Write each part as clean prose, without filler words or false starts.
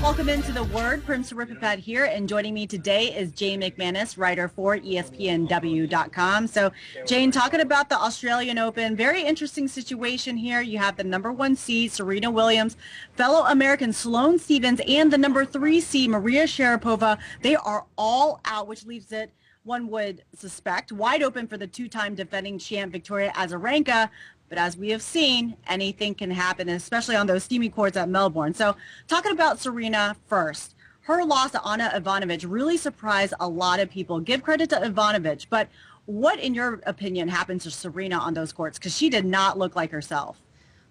Welcome into The Word. Prim Siripipat here, and joining me today is Jane McManus, writer for ESPNW.com. So, Jane, talking about the Australian Open, very interesting situation here. You have the number 1 seed, Serena Williams, fellow American Sloane Stephens, and the number 3 seed, Maria Sharapova. They are all out, which leaves it, one would suspect, wide open for the two-time defending champ Victoria Azarenka. But as we have seen, anything can happen, especially on those steamy courts at Melbourne. So talking about Serena first, her loss to Ana Ivanovic really surprised a lot of people. Give credit to Ivanovic, but what, in your opinion, happened to Serena on those courts? Because she did not look like herself.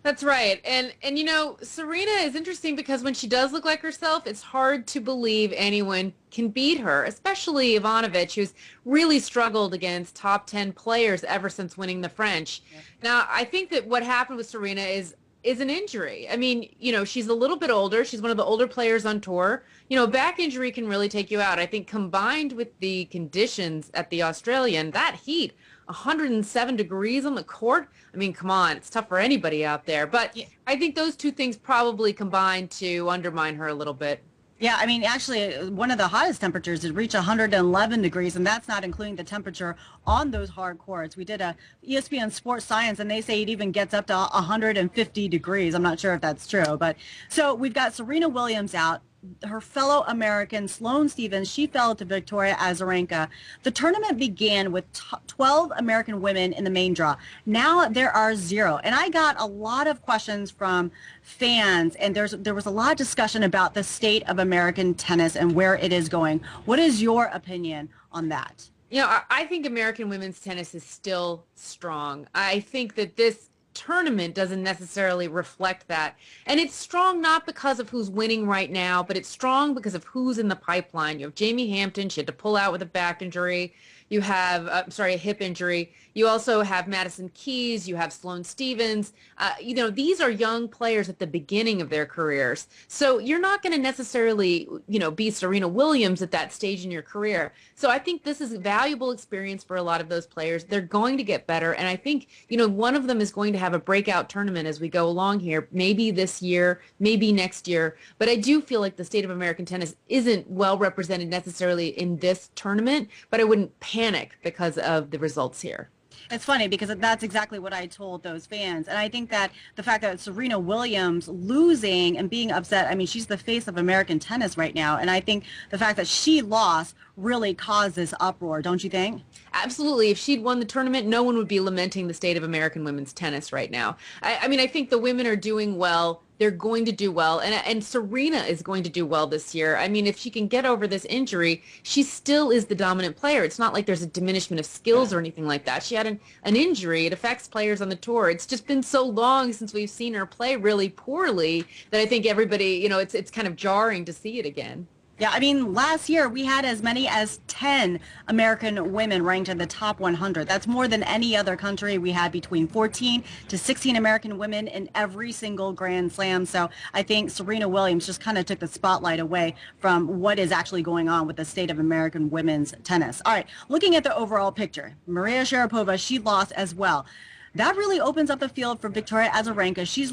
That's right. And you know, Serena is interesting because when she does look like herself, it's hard to believe anyone can beat her, especially Ivanovic, who's really struggled against top 10 players ever since winning the French. Yeah. Now, I think that what happened with Serena is an injury. I mean, you know, she's a little bit older. She's one of the older players on tour. You know, back injury can really take you out. I think combined with the conditions at the Australian, that heat, 107 degrees on the court. I mean, come on, it's tough for anybody out there. But yeah, I think those two things probably combined to undermine her a little bit. Yeah, I mean, actually, one of the hottest temperatures did reach 111 degrees, and that's not including the temperature on those hard courts. We did a ESPN Sports Science, and they say it even gets up to 150 degrees. I'm not sure if that's true. But so we've got Serena Williams out. Her fellow American, Sloane Stephens, she fell to Victoria Azarenka. The tournament began with 12 American women in the main draw. Now there are 0. And I got a lot of questions from fans, and there was a lot of discussion about the state of American tennis and where it is going. What is your opinion on that? You know, I think American women's tennis is still strong. I think that this tournament doesn't necessarily reflect that. And it's strong not because of who's winning right now, but it's strong because of who's in the pipeline. You have Jamie Hampton. She had to pull out with a back injury. You have, a hip injury. You also have Madison Keys. You have Sloane Stephens. You know, these are young players at the beginning of their careers. So you're not going to necessarily, you know, be Serena Williams at that stage in your career. So I think this is a valuable experience for a lot of those players. They're going to get better. And I think, you know, one of them is going to have a breakout tournament as we go along here, maybe this year, maybe next year. But I do feel like the state of American tennis isn't well represented necessarily in this tournament, but I wouldn't panic because of the results here. It's funny because that's exactly what I told those fans. And I think that the fact that Serena Williams losing and being upset, I mean, she's the face of American tennis right now. And I think the fact that she lost really caused this uproar, don't you think? Absolutely. If she'd won the tournament, no one would be lamenting the state of American women's tennis right now. I mean, I think the women are doing well. They're going to do well. And Serena is going to do well this year. I mean, if she can get over this injury, she still is the dominant player. It's not like there's a diminishment of skills or anything like that. She had an injury. It affects players on the tour. It's just been so long since we've seen her play really poorly that I think everybody, you know, it's kind of jarring to see it again. Yeah, I mean, last year we had as many as 10 American women ranked in the top 100. That's more than any other country. We had between 14 to 16 American women in every single Grand Slam. So I think Serena Williams just kind of took the spotlight away from what is actually going on with the state of American women's tennis. All right, looking at the overall picture, Maria Sharapova, she lost as well. That really opens up the field for Victoria Azarenka. She's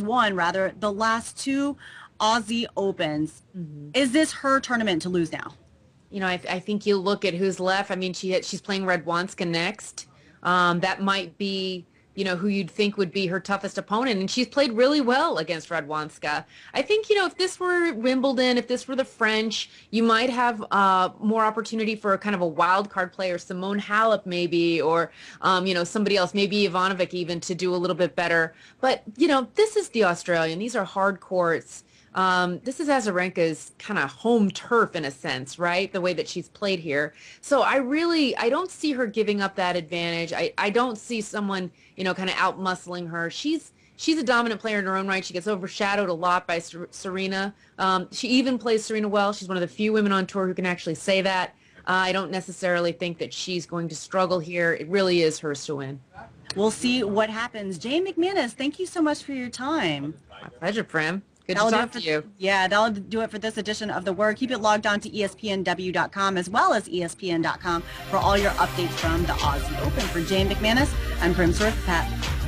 won the last 2 Aussie Opens. Mm-hmm. Is this her tournament to lose now? You know, I think you look at who's left. I mean, she's playing Radwanska next. That might be, you know, who you'd think would be her toughest opponent. And she's played really well against Radwanska. I think, you know, if this were Wimbledon, if this were the French, you might have more opportunity for a kind of a wild card player, Simone Halep maybe, or, you know, somebody else, maybe Ivanovic even, to do a little bit better. But, you know, this is the Australian. These are hard courts. This is Azarenka's kind of home turf in a sense, right? The way that she's played here. So I don't see her giving up that advantage. I don't see someone, you know, kind of out-muscling her. She's a dominant player in her own right. She gets overshadowed a lot by Serena. She even plays Serena well. She's one of the few women on tour who can actually say that. I don't necessarily think that she's going to struggle here. It really is hers to win. We'll see what happens. Jane McManus, thank you so much for your time. My pleasure, Prim. Good to talk to you. Yeah, that'll do it for this edition of The Word. Keep it logged on to ESPNW.com as well as ESPN.com for all your updates from the Aussie Open. For Jane McManus, I'm Prim Siripipat.